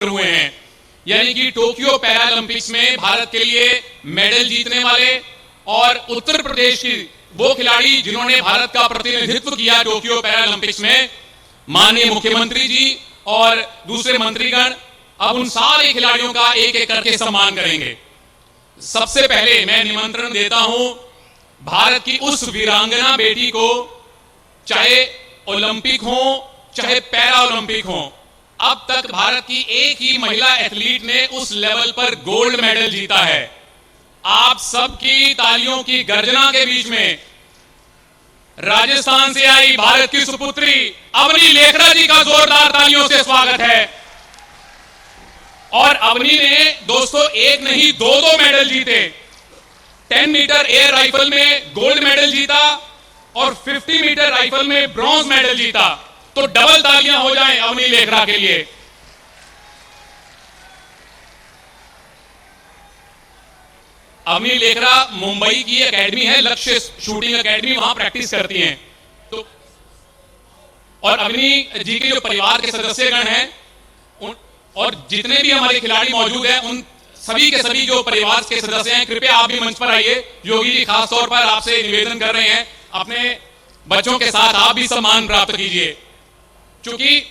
हुए हैं, यानी कि टोक्यो पैरालंपिक्स में भारत के लिए मेडल जीतने वाले और उत्तर प्रदेश की वो खिलाड़ी जिन्होंने भारत का प्रतिनिधित्व किया टोक्यो पैरालंपिक्स में, माननीय मुख्यमंत्री जी और दूसरे मंत्रीगण अब उन सारे खिलाड़ियों का एक एक करके सम्मान करेंगे। सबसे पहले मैं निमंत्रण देता हूं भारत की उस वीरांगना बेटी को, चाहे ओलंपिक हो चाहे पैरा ओलंपिक हो, अब तक भारत की एक ही महिला एथलीट ने उस लेवल पर गोल्ड मेडल जीता है। आप सबकी तालियों की गर्जना के बीच में राजस्थान से आई भारत की सुपुत्री अवनी लेखरा जी का जोरदार तालियों से स्वागत है। और अवनी ने दोस्तों एक नहीं दो मेडल जीते। 10 मीटर एयर राइफल में गोल्ड मेडल जीता और 50 मीटर राइफल में ब्रॉन्ज मेडल जीता। तो डबल तालियां हो जाएं अवनी लेखरा के लिए। अवनी लेखरा मुंबई की एकेडमी है, लक्ष्य शूटिंग एकेडमी, वहां प्रैक्टिस करती हैं। तो और अवनी जी के जो परिवार के सदस्यगण हैं और जितने भी हमारे खिलाड़ी मौजूद हैं, उन सभी के सभी जो परिवार के सदस्य हैं, कृपया आप भी मंच पर आइए। योगी जी खास तौर पर आपसे निवेदन कर रहे हैं, अपने बच्चों के साथ आप भी सम्मान प्राप्त कीजिए। क्योंकि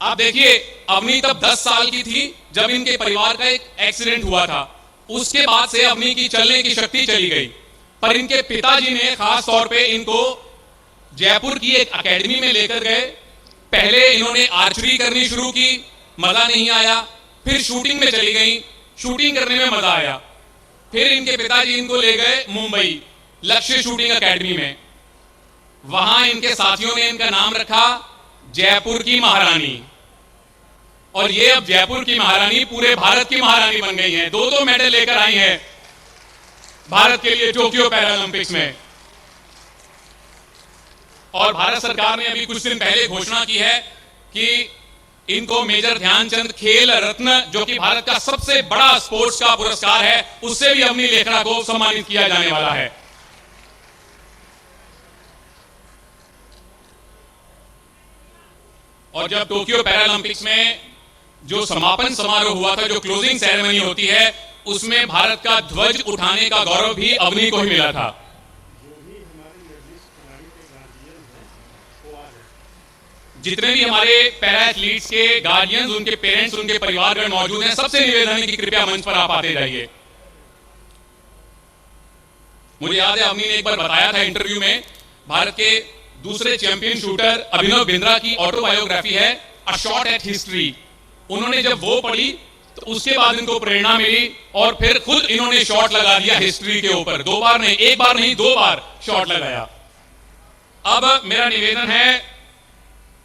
आप देखिए, अवनी तब 10 साल की थी जब इनके परिवार का एक एक्सीडेंट हुआ था। उसके बाद से अवनी की चलने की शक्ति चली गई, पर इनके पिताजी ने खास तौर पे इनको जयपुर की एक एकेडमी में लेकर गए। पहले इन्होंने आर्चरी करनी शुरू की, मजा नहीं आया, फिर शूटिंग में चली गई, शूटिंग करने में मजा आया। फिर इनके पिताजी इनको ले गए मुंबई लक्ष्य शूटिंग एकेडमी में। वहां इनके साथियों ने इनका नाम रखा जयपुर की महारानी, और ये अब जयपुर की महारानी पूरे भारत की महारानी बन गई हैं। 2 मेडल लेकर आई हैं भारत के लिए टोक्यो पैरालंपिक्स में। और भारत सरकार ने अभी कुछ दिन पहले घोषणा की है कि इनको मेजर ध्यानचंद खेल रत्न, जो कि भारत का सबसे बड़ा स्पोर्ट्स का पुरस्कार है, उससे भी अवनी लेखरा को सम्मानित किया जाने वाला है। और जब टोक्यो पैरालंपिक्स में जो समापन समारोह हुआ था, जो क्लोजिंग सेरेमनी होती है, उसमें भारत का ध्वज उठाने का गौरव भी अवनी को ही मिला था। जितने भी हमारे पैरा एथलीट्स के गार्डियंस, उनके पेरेंट्स, उनके परिवारगण मौजूद हैं, सबसे निवेदन है कि कृपया मंच पर आप आते जाइए। मुझे याद है अवनी ने एक बार बताया था इंटरव्यू में, भारत के दूसरे चैंपियन शूटर अभिनव बिंद्रा की ऑटोबायोग्राफी है अ शॉट एट हिस्ट्री। उन्होंने जब वो पढ़ी तो उसके बाद इनको प्रेरणा मिली और फिर खुद इन्होंने शॉट लगा दिया हिस्ट्री के ऊपर। 2 बार नहीं, 1 बार नहीं, 2 बार शॉट लगाया। अब मेरा निवेदन है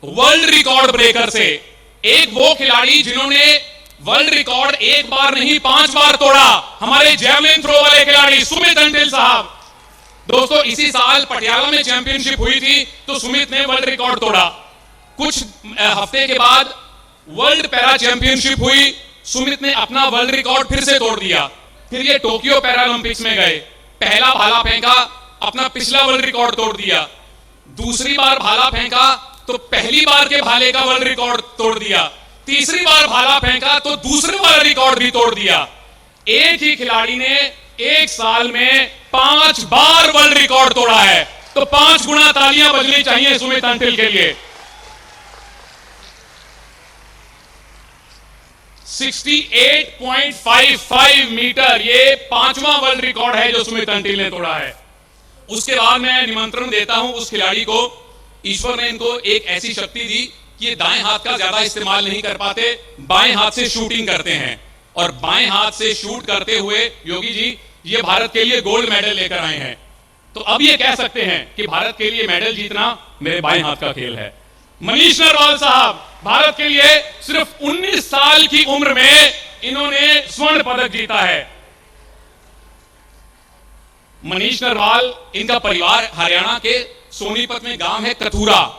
वर्ल्ड रिकॉर्ड ब्रेकर से, एक वो खिलाड़ी जिन्होंने वर्ल्ड रिकॉर्ड 1 बार नहीं 5 बार तोड़ा, हमारे जेवलिन थ्रो वाले खिलाड़ी सुमित अंटिल साहब। दोस्तों, इसी साल पटियाला में चैंपियनशिप हुई थी तो सुमित ने वर्ल्ड रिकॉर्ड तोड़ा। कुछ हफ्ते के बाद वर्ल्ड पैरा चैंपियनशिप हुई, सुमित ने अपना वर्ल्ड रिकॉर्ड फिर से तोड़ दिया। फिर ये टोक्यो पैरालंपिक्स में गए, पहला भाला फेंका, अपना पिछला वर्ल्ड रिकॉर्ड तोड़ दिया। दूसरी बार भाला फेंका तो पहली बार के भाले का वर्ल्ड रिकॉर्ड तोड़ दिया। तीसरी बार भाला फेंका तो दूसरे वाला रिकॉर्ड भी तोड़ दिया। एक ही खिलाड़ी ने एक साल में 5 बार वर्ल्ड रिकॉर्ड तोड़ा है, तो 5 गुना तालियां बजनी चाहिए सुमित अंटिल के लिए। 68.55 मीटर, ये 5वां वर्ल्ड रिकॉर्ड है जो सुमित अंटिल ने तोड़ा है। उसके बाद मैं निमंत्रण देता हूं उस खिलाड़ी को, ईश्वर ने इनको एक ऐसी शक्ति दी कि ये दाएं हाथ का ज्यादा इस्तेमाल नहीं कर पाते, बाएं हाथ से शूटिंग करते हैं। और बाएं हाथ से शूट करते हुए योगी जी ये भारत के लिए गोल्ड मेडल लेकर आए हैं। तो अब ये कह सकते हैं कि भारत के लिए मेडल जीतना मेरे बाएं हाथ का खेल है। मनीष नरवाल साहब, भारत के लिए सिर्फ 19 साल की उम्र में इन्होंने स्वर्ण पदक जीता है। मनीष नरवाल, इनका परिवार हरियाणा के सोनीपत में गांव है कथूरा।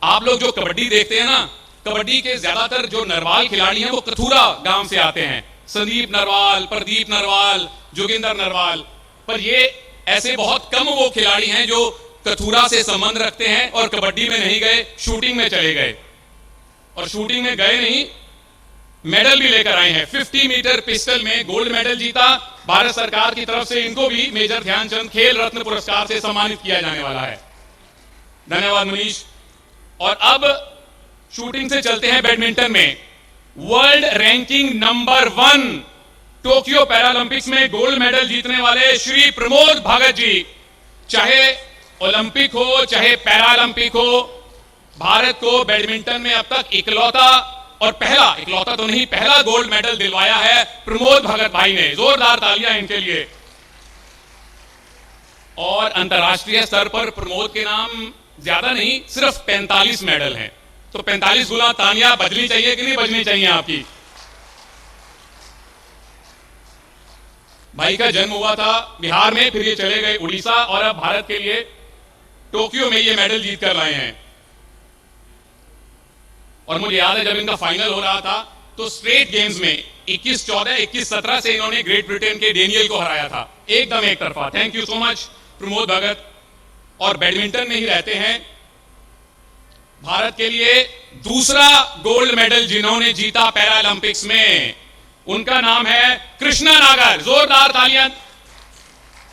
आप लोग जो कबड्डी देखते हैं ना, कबड्डी के ज्यादातर जो नरवाल खिलाड़ी हैं वो कथूरा गांव से आते हैं। संदीप नरवाल, प्रदीप नरवाल, जोगिंदर नरवाल। पर ये ऐसे बहुत कम वो खिलाड़ी हैं जो कथूरा से संबंध रखते हैं और कबड्डी में नहीं गए, शूटिंग में चले गए। और शूटिंग में गए नहीं, मेडल भी लेकर आए हैं। 50 मीटर पिस्टल में गोल्ड मेडल जीता। भारत सरकार की तरफ से इनको भी मेजर ध्यानचंद खेल रत्न पुरस्कार से सम्मानित किया जाने वाला है। धन्यवाद मनीष। और अब शूटिंग से चलते हैं बैडमिंटन में। World ranking number 1 Tokyo Paralympics में गोल्ड मेडल जीतने वाले श्री प्रमोद भगत जी, चाहे ओलंपिक हो चाहे पैरालंपिक हो, भारत को बैडमिंटन में अब तक इकलौता तो नहीं, पहला गोल्ड मेडल दिलवाया है प्रमोद भगत भाई ने। जोरदार तालियां इनके लिए। और अंतर्राष्ट्रीय स्तर पर प्रमोद के नाम ज्यादा नहीं, सिर्फ 45 मेडल हैं। तो 45 गुना तालियां बजनी चाहिए कि नहीं बजनी चाहिए आपकी? भाई का जन्म हुआ था बिहार में, फिर ये चले गए उड़ीसा और अब भारत के लिए टोक्यो में ये मेडल जीत कर लाए हैं। और मुझे याद है जब इनका फाइनल हो रहा था तो स्ट्रेट गेम्स में 21-14, 21-17 से इन्होंने ग्रेट ब्रिटेन के डेनियल को हराया था, एकदम एक तरफा। Thank you so much Pramod Bhagat. और बैडमिंटन में ही रहते हैं, भारत के लिए दूसरा गोल्ड मेडल जिन्होंने जीता पैरालंपिक्स में, उनका नाम है कृष्णा नागर। जोरदार तालियां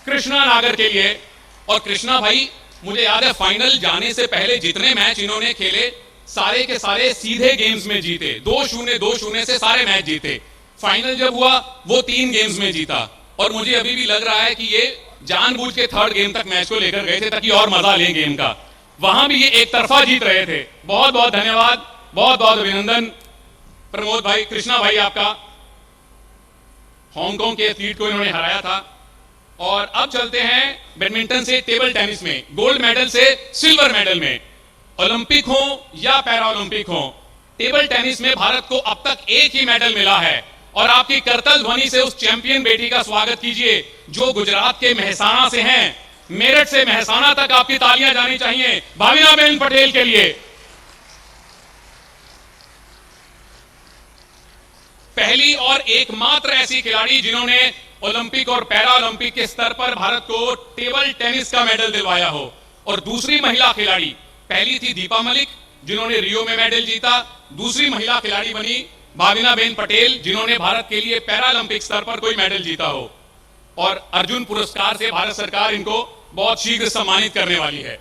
कृष्णा नागर के लिए। और कृष्णा भाई, मुझे याद है फाइनल जाने से पहले जितने मैच इन्होंने खेले सारे के सारे सीधे गेम्स में जीते। 2-0 से सारे मैच जीते। फाइनल जब हुआ वो 3 गेम्स में जीता। और मुझे अभी भी लग रहा है कि ये जानबूझ के 3rd गेम तक मैच को लेकर गए थे ताकि और मजा लें गेम का। वहां भी ये एक तरफा जीत रहे थे। बहुत बहुत धन्यवाद, बहुत बहुत अभिनंदन प्रमोद भाई, कृष्णा भाई आपका। हांगकांग के एथलीट को इन्होंने हराया था। और अब चलते हैं बैडमिंटन से टेबल टेनिस में। गोल्ड मेडल से सिल्वर मेडल में, ओलंपिक हो या पैरालंपिक हो, टेबल टेनिस में भारत को अब तक एक ही मेडल मिला है। और आपकी करतल ध्वनि से उस चैंपियन बेटी का स्वागत कीजिए जो गुजरात के मेहसाना से हैं। मेरठ से मेहसाना तक आपकी तालियां जानी चाहिए भाविनाबेन पटेल के लिए। पहली और एकमात्र ऐसी खिलाड़ी जिन्होंने ओलंपिक और पैरालंपिक के स्तर पर भारत को टेबल टेनिस का मेडल दिलवाया हो। और दूसरी महिला खिलाड़ी, पहली थी दीपा मलिक जिन्होंने रियो में मेडल जीता। दूसरी महिला खिलाड़ी बनी भाविनाबेन पटेल जिन्होंने भारत के लिए पैरालंपिक स्तर पर कोई मेडल जीता हो। और अर्जुन पुरस्कार से भारत सरकार इनको बहुत शीघ्र सम्मानित करने वाली है।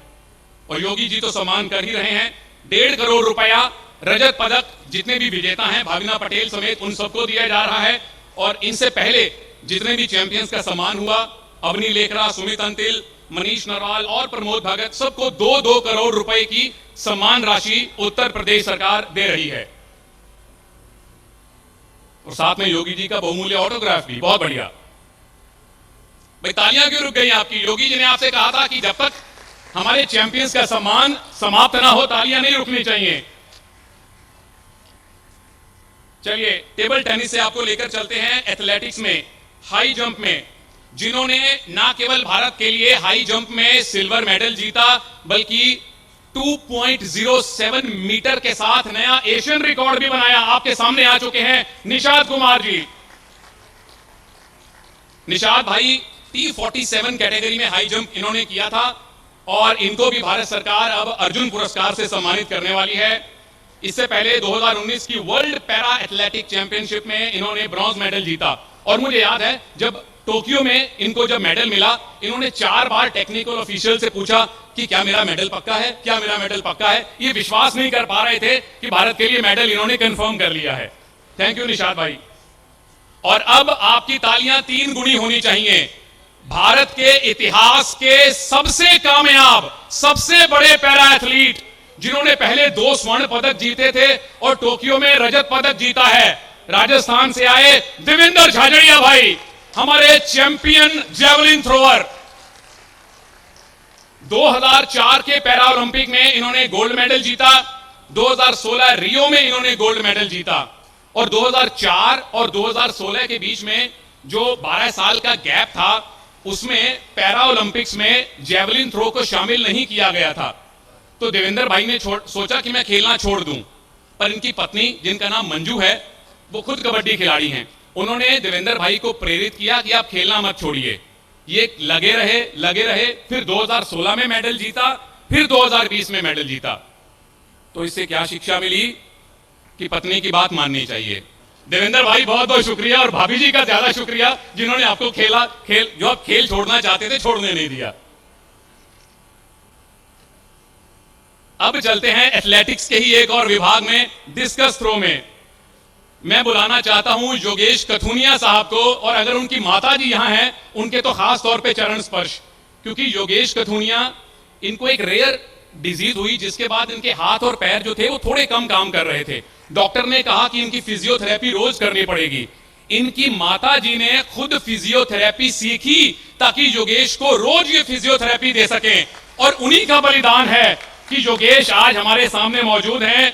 और योगी जी तो सम्मान कर ही रहे हैं। 1.5 करोड़ रुपया रजत पदक जितने भी विजेता हैं भाविना पटेल समेत उन सबको दिया जा रहा है। और इनसे पहले जितने भी चैंपियंस का सम्मान हुआ, अवनी लेखरा, सुमित अंतिल, मनीष नरवाल और प्रमोद भगत, सबको 2-2 करोड़ रुपए की सम्मान राशि उत्तर प्रदेश सरकार दे रही है। और साथ में योगी जी का बहुमूल्य ऑटोग्राफ भी। बहुत बढ़िया भाई, तालियां क्यों रुक गई आपकी? योगी जी ने आपसे कहा था कि जब तक हमारे चैंपियंस का सम्मान समाप्त ना हो तालियां नहीं रुकनी चाहिए। चलिए टेबल टेनिस से आपको लेकर चलते हैं एथलेटिक्स में, हाई जंप में, जिन्होंने ना केवल भारत के लिए हाई जंप में सिल्वर मेडल जीता बल्कि 2.07 मीटर के साथ नया एशियन रिकॉर्ड भी बनाया। आपके सामने आ चुके हैं निषाद कुमार जी। निषाद भाई T47 कैटेगरी में हाई जंप इन्होंने किया था और इनको भी भारत सरकार अब अर्जुन पुरस्कार से सम्मानित करने वाली है। इससे पहले 2019 की वर्ल्ड पैरा एथलेटिक चैंपियनशिप में इन्होंने ब्रॉन्ज मेडल जीता। और मुझे याद है जब टोक्यो में इनको जब मेडल मिला, इन्होंने 4 बार टेक्निकल ऑफिशियल से पूछा कि क्या मेरा मेडल पक्का है, क्या मेरा मेडल पक्का है। ये विश्वास नहीं कर पा रहे थे कि भारत के लिए मेडल इन्होंने कंफर्म कर लिया है। थैंक यू निषाद भाई। और अब आपकी तालियां 3 गुनी होनी चाहिए। भारत के इतिहास के सबसे कामयाब, सबसे बड़े पैरा एथलीट जिन्होंने पहले 2 स्वर्ण पदक जीते थे और टोक्यो में रजत पदक जीता है, राजस्थान से आए देवेंद्र झाझड़िया भाई, हमारे चैंपियन जेवलिन थ्रोअर। 2004 के पैरा ओलंपिक में इन्होंने गोल्ड मेडल जीता। 2016 रियो में इन्होंने गोल्ड मेडल जीता। और 2004 और 2016 के बीच में जो 12 साल का गैप था उसमें पैरा ओलंपिक्स में जेवलिन थ्रो को शामिल नहीं किया गया था। तो देवेंद्र भाई ने सोचा कि मैं खेलना छोड़ दूं, पर इनकी पत्नी जिनका नाम मंजू है वो खुद कबड्डी खिलाड़ी हैं। उन्होंने देवेंद्र भाई को प्रेरित किया कि आप खेलना मत छोड़िए। ये लगे रहे। फिर 2016 में मेडल जीता, फिर 2020 में मेडल जीता। तो इससे क्या शिक्षा मिली कि पत्नी की बात माननी चाहिए। देवेंद्र भाई बहुत बहुत शुक्रिया, और भाभी जी का ज्यादा शुक्रिया जिन्होंने आपको जो आप खेल छोड़ना चाहते थे छोड़ने नहीं दिया। अब चलते हैं एथलेटिक्स के ही एक और विभाग में, डिस्कस थ्रो में। मैं बुलाना चाहता हूं योगेश कथुनिया साहब को, और अगर उनकी माता जी यहां हैं उनके तो खास तौर पे चरण स्पर्श, क्योंकि योगेश कथुनिया, इनको एक रेयर डिजीज हुई जिसके बाद इनके हाथ और पैर जो थे वो थोड़े कम काम कर रहे थे। डॉक्टर ने कहा कि इनकी फिजियोथेरेपी रोज करनी पड़ेगी। इनकी माता जी ने खुद फिजियोथेरेपी सीखी ताकि योगेश को रोज ये फिजियोथेरेपी दे सकें, और उन्हीं का बलिदान है कि योगेश आज हमारे सामने मौजूद हैं,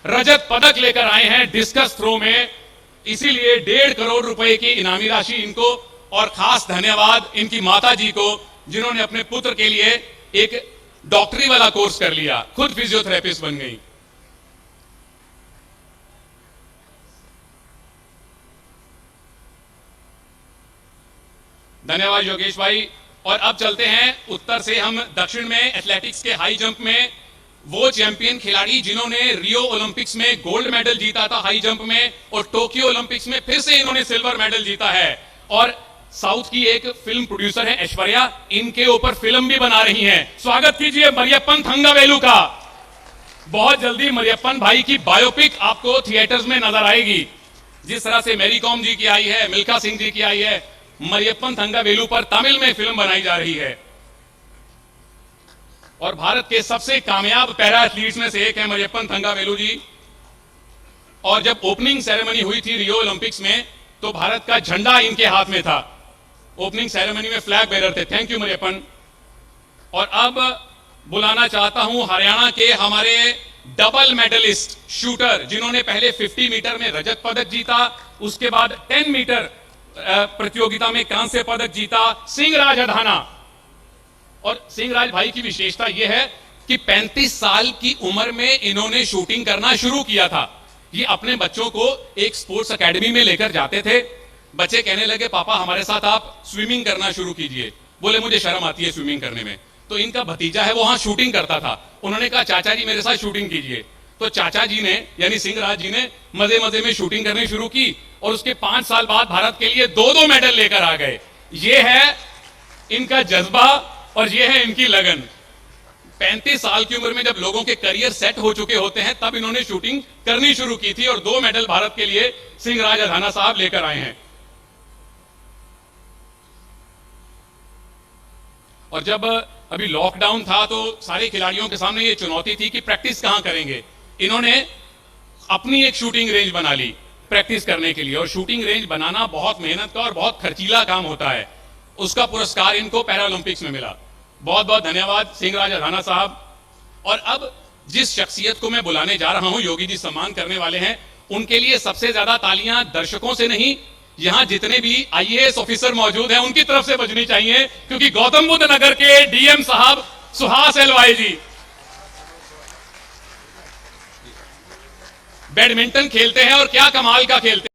रजत पदक लेकर आए हैं डिस्कस थ्रो में। इसीलिए 1.5 करोड़ रुपए की इनामी राशि इनको, और खास धन्यवाद इनकी माता जी को जिन्होंने अपने पुत्र के लिए एक डॉक्टरी वाला कोर्स कर लिया, खुद फिजियोथेरेपिस्ट बन गई। धन्यवाद योगेश भाई। और अब चलते हैं उत्तर से हम दक्षिण में, एथलेटिक्स के हाई जंप में। वो चैंपियन खिलाड़ी जिन्होंने रियो ओलंपिक्स में गोल्ड मेडल जीता था हाई जंप में, और टोक्यो ओलंपिक्स में फिर से इन्होंने सिल्वर मेडल जीता है। और साउथ की एक फिल्म प्रोड्यूसर है ऐश्वर्या, इनके ऊपर फिल्म भी बना रही हैं। स्वागत कीजिए मरियप्पन थंगावेलु का। बहुत जल्दी मरियप्पन भाई की बायोपिक आपको थिएटर्स में नजर आएगी। जिस तरह से मैरी कॉम जी की आई है, मिल्खा सिंह जी की आई है, मरियप्पन थंगावेलु पर तमिल में फिल्म बनाई जा रही है। और भारत के सबसे कामयाब पैरा एथलीट्स में से एक है मरियप्पन थंगावेलु जी। और जब ओपनिंग सेरेमनी हुई थी रियो ओलंपिक्स में, तो भारत का झंडा इनके हाथ में था। ओपनिंग सेरेमनी में फ्लैग बेरर थे। Thank you Mariyappan. और अब बुलाना चाहता हूं हरियाणा के हमारे डबल मेडलिस्ट शूटर, जिन्होंने पहले 50 मीटर में रजत पदक जीता, उसके बाद 10 मीटर प्रतियोगिता में कांस्य पदक जीता, सिंहराज अधाना। और सिंहराज भाई की विशेषता यह है कि 35 साल की उम्र में इन्होंने शूटिंग करना शुरू किया था। ये अपने बच्चों को एक स्पोर्ट्स एकेडमी में लेकर जाते थे। बच्चे कहने लगे, पापा हमारे साथ आप स्विमिंग करना शुरू कीजिए। बोले मुझे शर्म आती है स्विमिंग करने में। तो इनका भतीजा है वो वहां शूटिंग करता था। उन्होंने कहा चाचा जी मेरे साथ शूटिंग कीजिए। तो चाचा जी ने यानी सिंहराज जी ने मजे मजे में शूटिंग करनी शुरू की, और उसके 5 साल बाद भारत के लिए 2-2 मेडल लेकर आ गए। ये है इनका जज्बा और ये है इनकी लगन। 35 साल की उम्र में जब लोगों के करियर सेट हो चुके होते हैं, तब इन्होंने शूटिंग करनी शुरू की थी, और 2 मेडल भारत के लिए सिंहराज अधाना साहब लेकर आए हैं। और जब अभी लॉकडाउन था तो सारे खिलाड़ियों के सामने ये चुनौती थी कि प्रैक्टिस कहां करेंगे। इन्होंने अपनी एक शूटिंग रेंज बना ली प्रैक्टिस करने के लिए, और शूटिंग रेंज बनाना बहुत मेहनत का और बहुत खर्चीला काम होता है। उसका पुरस्कार इनको पैरालंपिक्स में मिला। बहुत बहुत धन्यवाद सिंहराज अधाना साहब। और अब जिस शख्सियत को मैं बुलाने जा रहा हूं, योगी जी सम्मान करने वाले हैं, उनके लिए सबसे ज्यादा तालियां दर्शकों से नहीं, यहां जितने भी आईएएस ऑफिसर मौजूद हैं उनकी तरफ से बजनी चाहिए, क्योंकि गौतम बुद्ध नगर के डीएम साहब सुहास एलवाई जी बैडमिंटन खेलते हैं, और क्या कमाल का खेलते हैं।